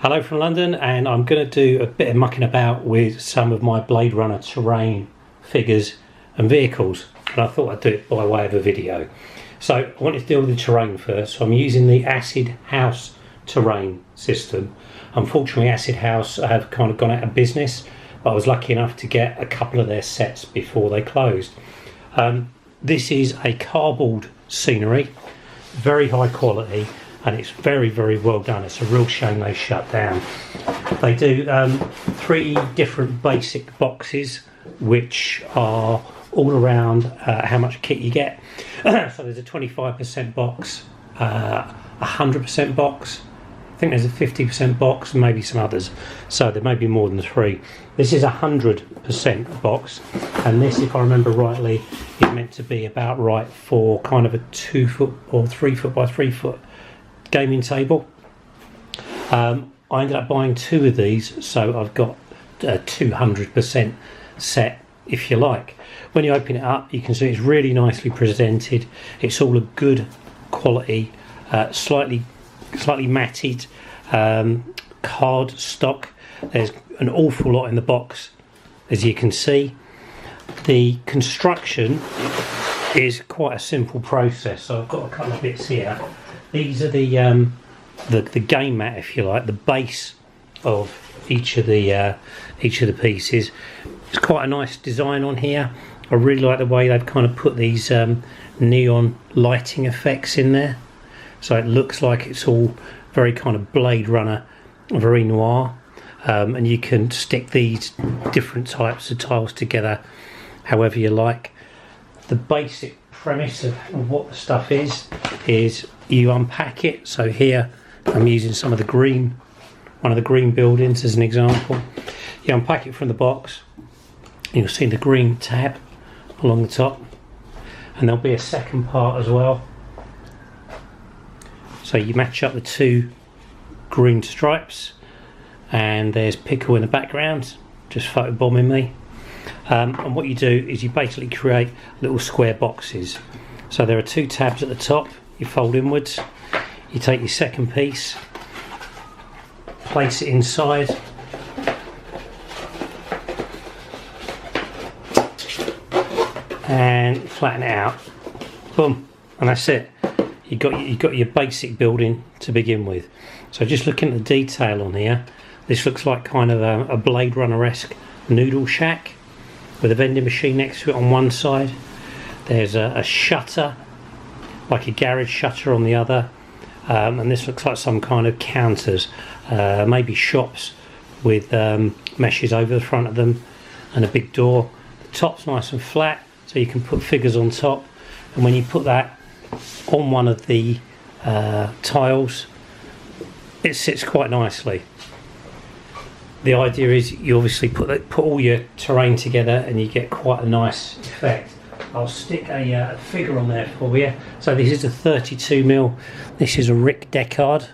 Hello from London, and I'm going to do a bit of mucking about with some of my Blade Runner terrain figures and vehicles, and I thought I'd do it by way of a video. So I wanted to deal with the terrain first, so I'm using the Acid House terrain system. Unfortunately, Acid House have kind of gone out of business, but I was lucky enough to get a couple of their sets before they closed. This is a cardboard scenery, very high quality, and it's very, very well done. It's a real shame they shut down. They do 3 different basic boxes, which are all around how much kit you get. So there's a 25% box, 100% box, I think there's a 50% box, and maybe some others. So there may be more than 3. This is a 100% box, and this, if I remember rightly, is meant to be about right for kind of a 2 foot or 3 foot by 3 foot gaming table. I ended up buying 2 of these, so I've got a 200% set, if you like. When you open it up, you can see it's really nicely presented. It's all a good quality, slightly matted card stock. There's an awful lot in the box, as you can see. The construction is quite a simple process. So I've got a couple of bits here. These are the game mat, if you like, the base of each of the pieces. It's quite a nice design on here. I really like the way they've kind of put these neon lighting effects in there. So it looks like it's all very kind of Blade Runner, very noir. And you can stick these different types of tiles together however you like. The basic premise of what the stuff is you unpack it. So here I'm using some of the green, one of the green buildings as an example. You unpack it from the box, you'll see the green tab along the top, and there'll be a second part as well. So you match up the 2 green stripes, and there's Pickle in the background just photobombing me. And what you do is you basically create little square boxes. So there are 2 tabs at the top, you fold inwards, you take your second piece, place it inside, and flatten it out. Boom, and that's it. You got your basic building to begin with. So just looking at the detail on here, this looks like kind of a Blade Runner-esque noodle shack with a vending machine next to it on one side. There's a shutter, like a garage shutter, on the other, and this looks like some kind of counters, maybe shops with meshes over the front of them, and a big door. The top's nice and flat, so you can put figures on top, and when you put that on one of the tiles, it sits quite nicely. The idea is you obviously put all your terrain together and you get quite a nice effect. I'll stick a figure on there for you. So this is a 32mm. This is a Rick Deckard,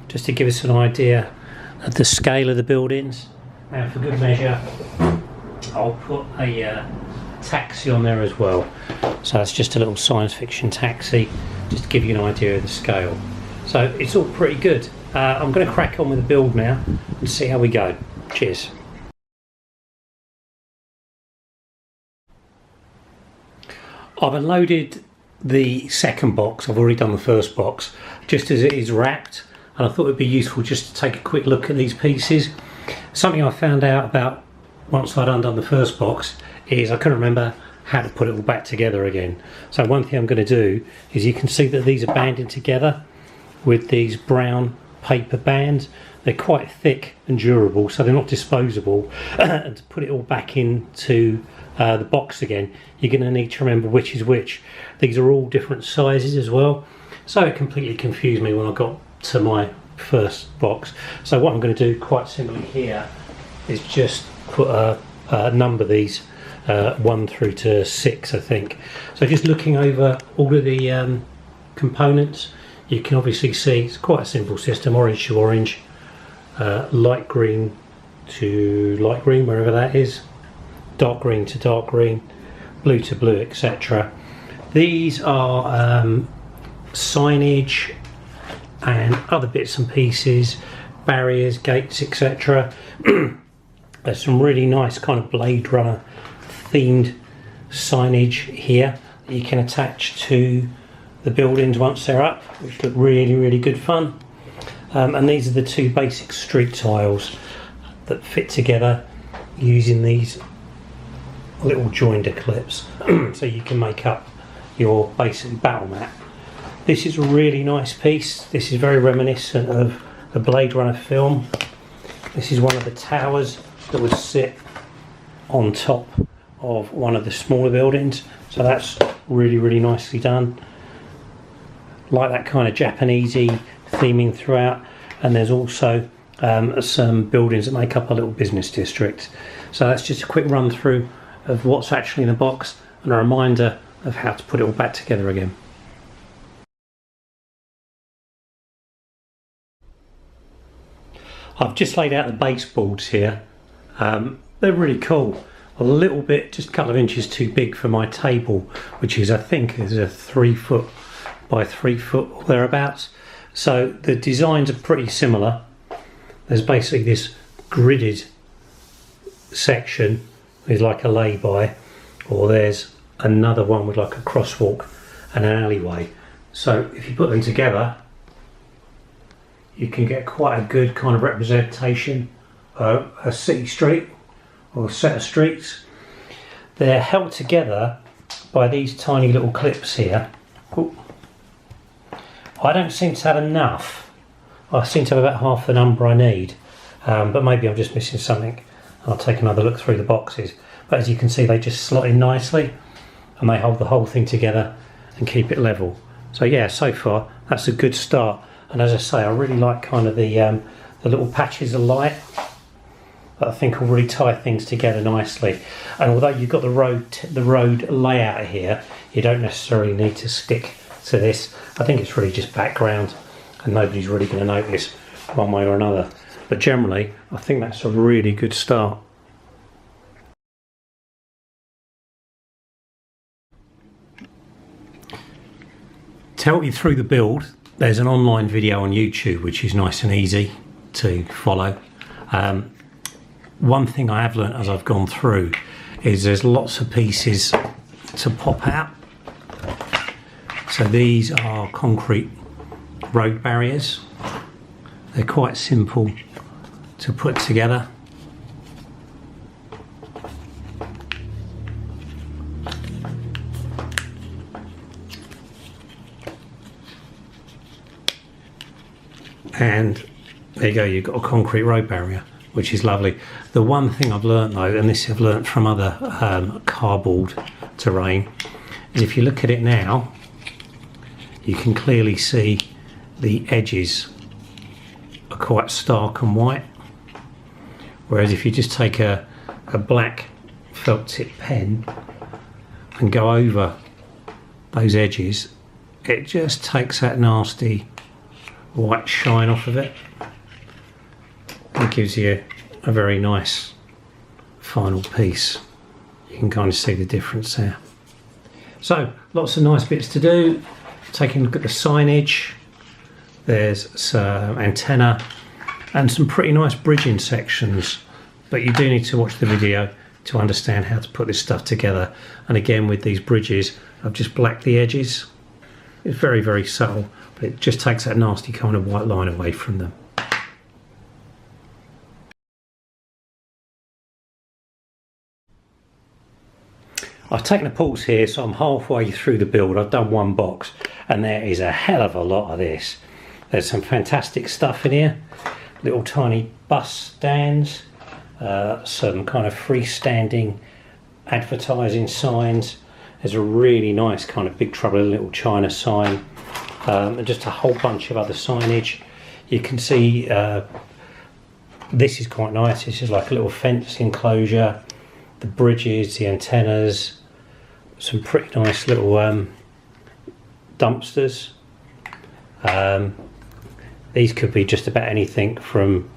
just to give us an idea of the scale of the buildings. Now, for good measure, I'll put a taxi on there as well. So that's just a little science fiction taxi, just to give you an idea of the scale. So it's all pretty good. I'm going to crack on with the build now and see how we go. Cheers. I've unloaded the second box. I've already done the first box just as it is wrapped, and I thought it would be useful just to take a quick look at these pieces. Something I found out about once I'd undone the first box is I couldn't remember how to put it all back together again. So one thing I'm going to do is, you can see that these are banded together with these brown paper bands. They're quite thick and durable, so they're not disposable. And to put it all back into the box again, you're going to need to remember which is which. These are all different sizes as well, so it completely confused me when I got to my first box. So what I'm going to do quite simply here is just put a number these 1 through to 6, I think. So just looking over all of the components, you can obviously see it's quite a simple system: orange to orange, light green to light green, wherever that is, dark green to dark green, blue to blue, etc. These are signage and other bits and pieces barriers, gates, etc. There's some really nice kind of Blade Runner themed signage here that you can attach to the buildings once they're up, which look really, really good fun. And these are the two basic street tiles that fit together using these little joinder clips, so you can make up your basic battle map. This is a really nice piece. This is very reminiscent of a Blade Runner film. This is one of the towers that would sit on top of one of the smaller buildings, so that's really, really nicely done. Like that kind of Japanesey theming throughout, and there's also some buildings that make up a little business district. So that's just a quick run through of what's actually in the box and a reminder of how to put it all back together again. I've just laid out the baseboards here. They're really cool. A little bit, just a couple of inches too big for my table, which is, I think, is a 3 foot by 3 foot or thereabouts. So the designs are pretty similar. There's basically this gridded section with like a lay-by, or there's another one with like a crosswalk and an alleyway. So if you put them together, you can get quite a good kind of representation of a city street or a set of streets. They're held together by these tiny little clips here. Ooh. I don't seem to have enough. I seem to have about half the number I need, but maybe I'm just missing something. I'll take another look through the boxes. But as you can see, they just slot in nicely and they hold the whole thing together and keep it level. So yeah, so far that's a good start. And as I say, I really like kind of the little patches of light that I think will really tie things together nicely. And although you've got the road layout here, you don't necessarily need to stick to this. I think it's really just background and nobody's really going to notice one way or another. But generally, I think that's a really good start. To help you through the build, there's an online video on YouTube which is nice and easy to follow. One thing I have learnt as I've gone through is there's lots of pieces to pop out. So these are concrete road barriers. They're quite simple to put together. And there you go, you've got a concrete road barrier, which is lovely. The one thing I've learnt though, and this I've learnt from other cardboard terrain, is if you look at it now, you can clearly see the edges are quite stark and white. Whereas if you just take a black felt tip pen and go over those edges, it just takes that nasty white shine off of it. It gives you a very nice final piece. You can kind of see the difference there. So lots of nice bits to do. Taking a look at the signage, there's some antenna and some pretty nice bridging sections, but you do need to watch the video to understand how to put this stuff together. And again, with these bridges, I've just blacked the edges. It's very, very subtle, but it just takes that nasty kind of white line away from them. I've taken a pause here, so I'm halfway through the build. I've done one box and there is a hell of a lot of this. There's some fantastic stuff in here. Little tiny bus stands, some kind of freestanding advertising signs. There's a really nice kind of Big Trouble in Little China sign, and just a whole bunch of other signage. You can see this is quite nice. This is like a little fence enclosure, the bridges, the antennas, some pretty nice little dumpsters. These could be just about anything from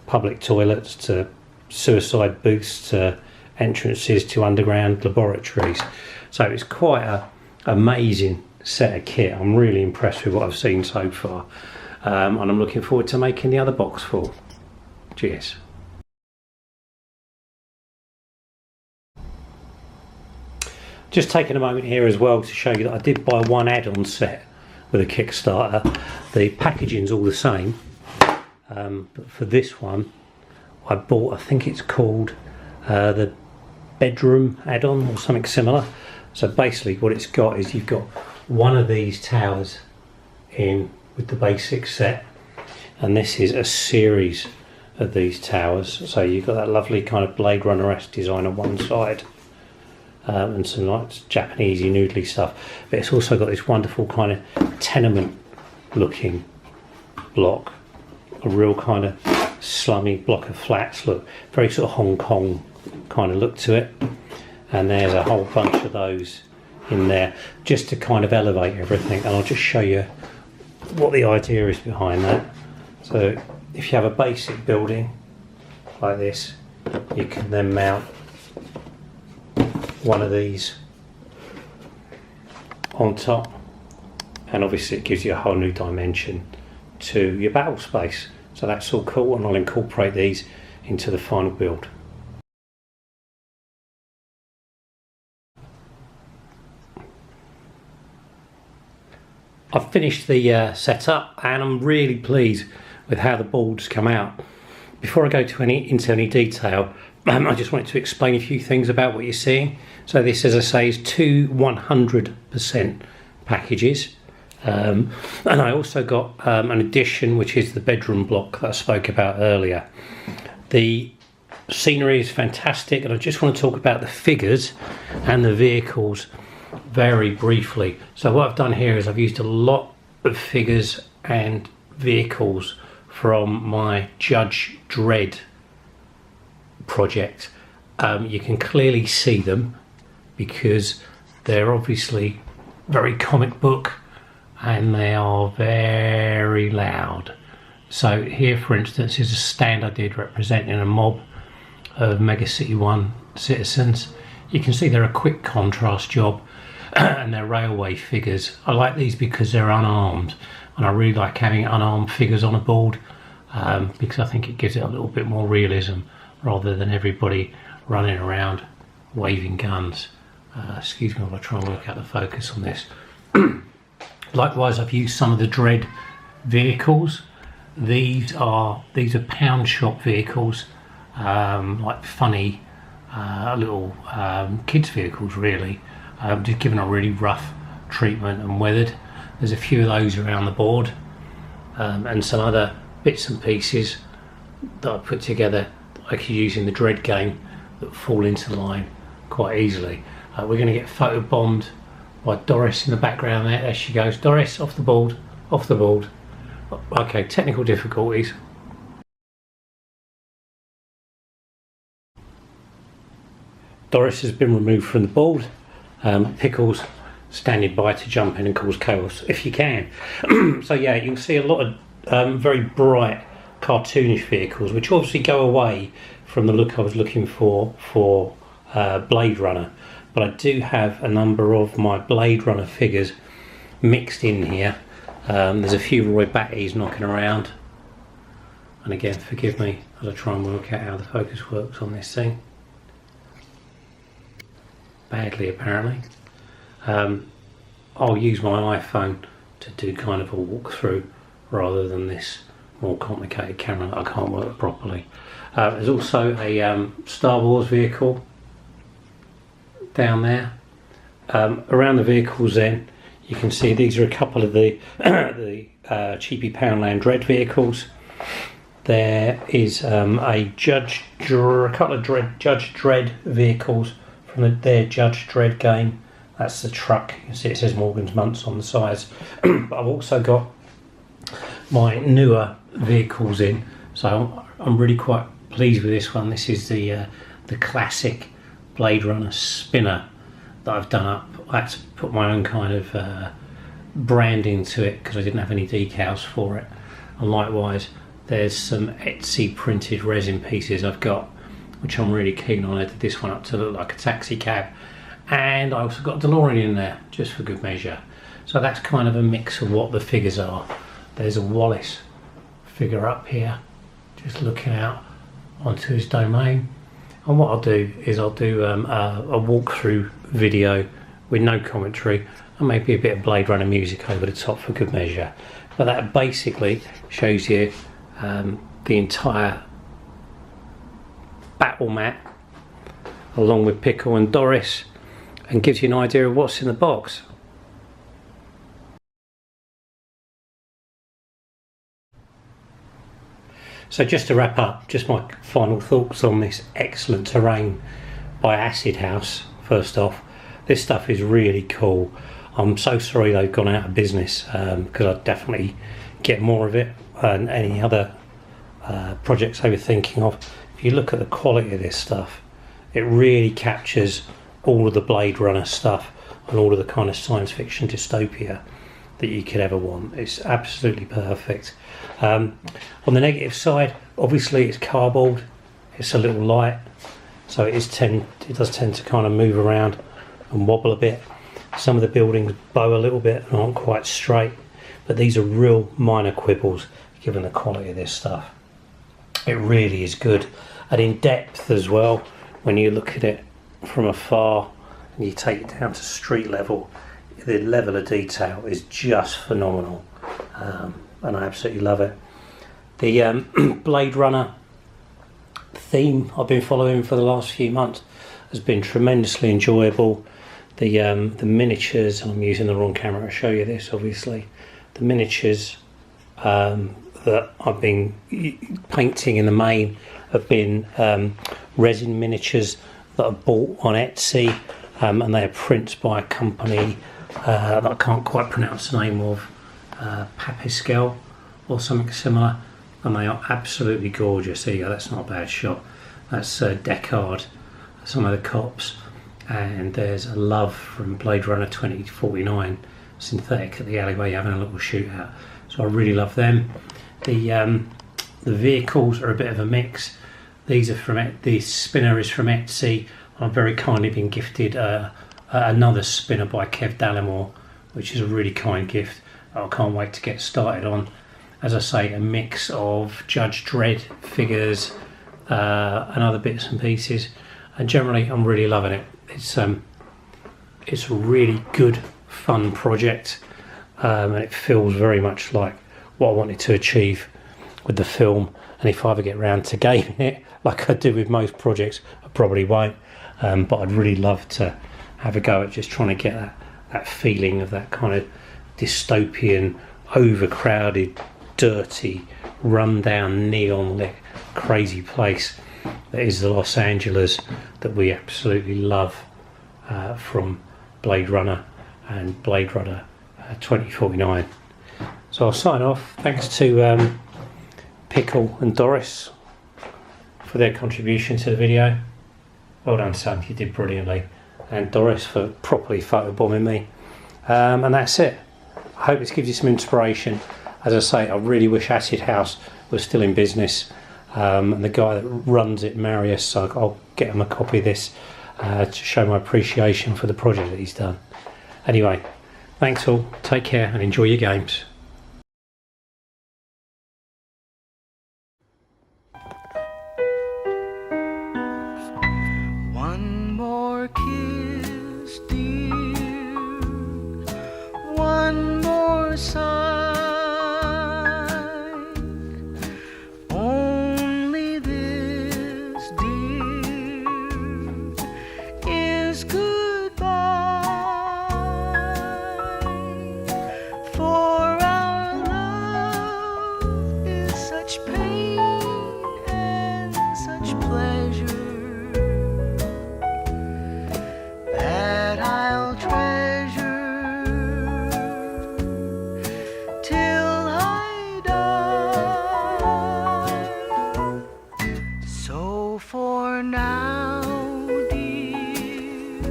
public toilets to suicide booths to entrances to underground laboratories. So it's quite an amazing set of kit. I'm really impressed with what I've seen so far. and I'm looking forward to making the other box full. Cheers. Just taking a moment here as well to show you that I did buy one add-on set with a Kickstarter. The packaging's all the same, but for this one I bought, I think it's called the bedroom add-on or something similar. So basically what it's got is you've got one of these towers in with the basic set, and this is a series of these towers. So you've got that lovely kind of Blade Runner-esque design on one side, and some nice Japanesey noodly stuff, but it's also got this wonderful kind of tenement looking block, a real kind of slummy block of flats look, very sort of Hong Kong kind of look to it. And there's a whole bunch of those in there just to kind of elevate everything, and I'll just show you what the idea is behind that. So if you have a basic building like this, you can then mount one of these on top, and obviously it gives you a whole new dimension to your battle space. So that's all cool, and I'll incorporate these into the final build. I've finished the setup, and I'm really pleased with how the boards come out. Before I go into any detail, I just wanted to explain a few things about what you're seeing. So this, as I say, is two 100% packages, and I also got an addition, which is the bedroom block that I spoke about earlier. The scenery is fantastic, and I just want to talk about the figures and the vehicles very briefly. So what I've done here is I've used a lot of figures and vehicles from my Judge Dredd project. You can clearly see them because they're obviously very comic book, and they are very loud. So here, for instance, is a stand I did representing a mob of Mega City 1 citizens. You can see they're a quick contrast job, and they're railway figures. I like these because they're unarmed, and I really like having unarmed figures on a board, because I think it gives it a little bit more realism rather than everybody running around waving guns. Excuse me while I try and work out the focus on this. Likewise, I've used some of the Dredd vehicles. These are pound shop vehicles, like funny little kids vehicles really, just given a really rough treatment and weathered. There's a few of those around the board, and some other bits and pieces that I put together that I could use in the Dredd game that fall into line quite easily. We're going to get photobombed by Doris in the background there. There she goes. Doris, off the board, off the board. Okay, technical difficulties. Doris has been removed from the board. Pickles standing by to jump in and cause chaos if you can. So yeah, you can see a lot of very bright cartoonish vehicles, which obviously go away from the look I was looking for Blade Runner. But I do have a number of my Blade Runner figures mixed in here. There's a few Roy Batty's knocking around, and again, forgive me as I try and work out how the focus works on this thing. Badly, apparently. I'll use my iPhone to do kind of a walkthrough rather than this more complicated camera that I can't work properly. There's also a Star Wars vehicle down there. Around the vehicles then, you can see these are a couple of the cheapy Poundland Dredd vehicles. There is a couple of Judge Dredd vehicles from their Judge Dredd game. That's the truck. You can see it says Morgan's Munts on the sides. But I've also got my newer vehicles in, so I'm really quite pleased with this one. This is the classic Blade Runner spinner that I've done up. I had to put my own kind of brand into it because I didn't have any decals for it. And likewise, there's some Etsy printed resin pieces I've got, which I'm really keen on. I did this one up to look like a taxi cab, and I also got a DeLorean in there just for good measure. So that's kind of a mix of what the figures are. There's a Wallace figure up here, just looking out onto his domain. And what I'll do is I'll do a walkthrough video with no commentary and maybe a bit of Blade Runner music over the top for good measure. But that basically shows you the entire battle mat along with Pickle and Doris, and gives you an idea of what's in the box. So just to wrap up, just my final thoughts on this excellent terrain by Acid House. First off, this stuff is really cool. I'm so sorry they've gone out of business, because I'd definitely get more of it, and any other projects they were thinking of. If you look at the quality of this stuff, it really captures all of the Blade Runner stuff and all of the kind of science fiction dystopia that you could ever want. It's absolutely perfect. On the negative side, obviously it's cardboard, it's a little light, so it does tend to kind of move around and wobble a bit. Some of the buildings bow a little bit and aren't quite straight, but these are real minor quibbles given the quality of this stuff. It really is good, and in depth as well. When you look at it from afar and you take it down to street level, the level of detail is just phenomenal, and I absolutely love it. The Blade Runner theme I've been following for the last few months has been tremendously enjoyable. The miniatures, I'm using the wrong camera to show you this obviously, the miniatures that I've been painting in the main have been resin miniatures that are bought on Etsy, and they are prints by a company that I can't quite pronounce the name of, Papiskel or something similar, and they are absolutely gorgeous. There you go, that's not a bad shot. That's Deckard, some of the cops, and there's a Love from Blade Runner 2049 synthetic at the alleyway having a little shootout. So I really love them. The vehicles are a bit of a mix. These are from the spinner is from Etsy. I've very kindly been gifted another spinner by Kev Dallimore, which is a really kind gift. I can't wait to get started on. As I say, a mix of Judge Dredd figures and other bits and pieces, and generally I'm really loving it. It's a really good, fun project, and it feels very much like what I wanted to achieve with the film. And if I ever get round to gaming it, like I do with most projects, I probably won't, but I'd really love to have a go at just trying to get that feeling of that kind of dystopian, overcrowded, dirty, run-down, neon-lit, crazy place that is the Los Angeles that we absolutely love from Blade Runner and Blade Runner 2049. So I'll sign off. Thanks to Pickle and Doris for their contribution to the video. Well done, son, you did brilliantly. And Doris for properly photobombing me. And that's it. I hope this gives you some inspiration. As I say, I really wish Acid House was still in business. And the guy that runs it, Marius, so I'll get him a copy of this to show my appreciation for the project that he's done. Anyway, thanks all, take care and enjoy your games. One more kiss, dear, one more sigh. Only this, dear, is goodbye. For our love is such pain and such pleasure that I'll treasure till I die. So for now, dear,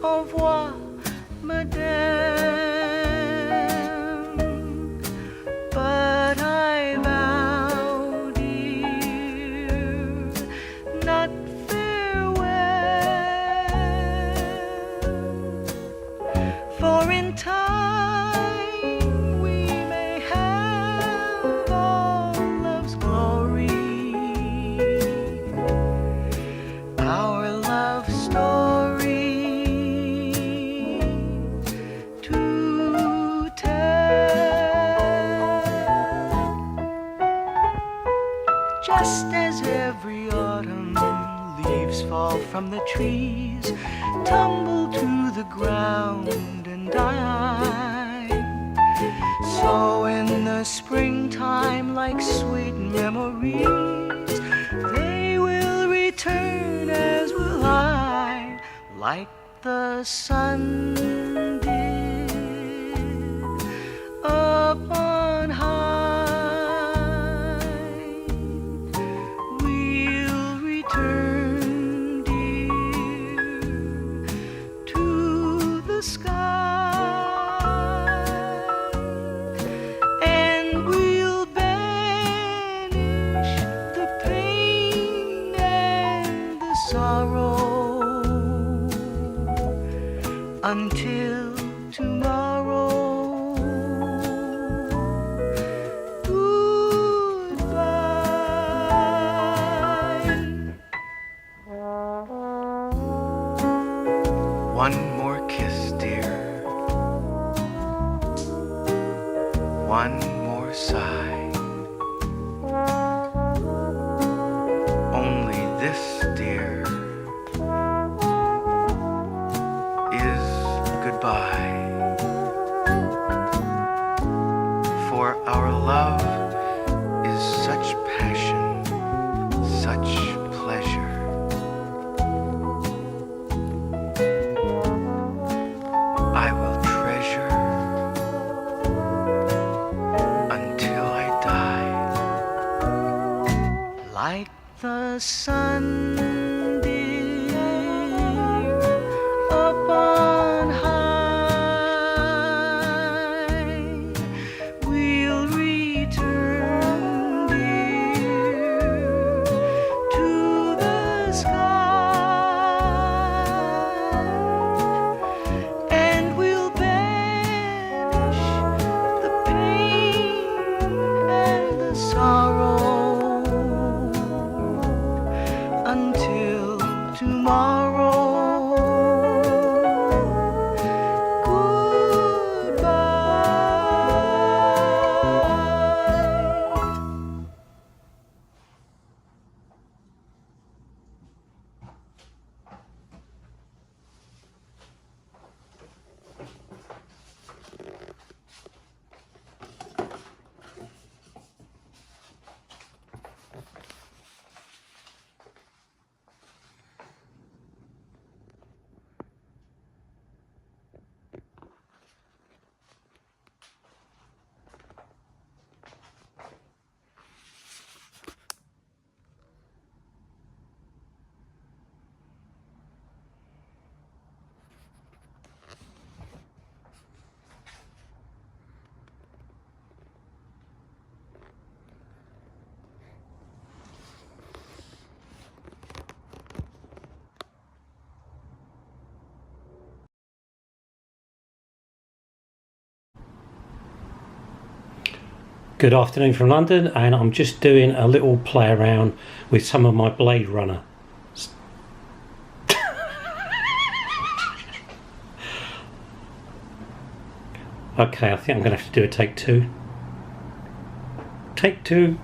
au revoir, madame. But I vow, dear, not farewell. For in time we may have trees tumble to the ground and die. So in the springtime, like sweet memories, they will return, as will I, like the sun did up on high. We'll return, dear, to the sky, and we'll banish the pain and the sorrow until tomorrow. Goodbye. One more kiss, dear. One more sigh. Only this, dear, is goodbye. For our love is such passion, such pleasure. I will treasure until I die, like the sun did up on high. We'll return, dear, to the sky, and we'll banish the pain and the sorrow until tomorrow. Goodbye. Good afternoon from London, and I'm just doing a little play around with some of my Blade Runner. Okay, I think I'm going to have to do a take two. Take two.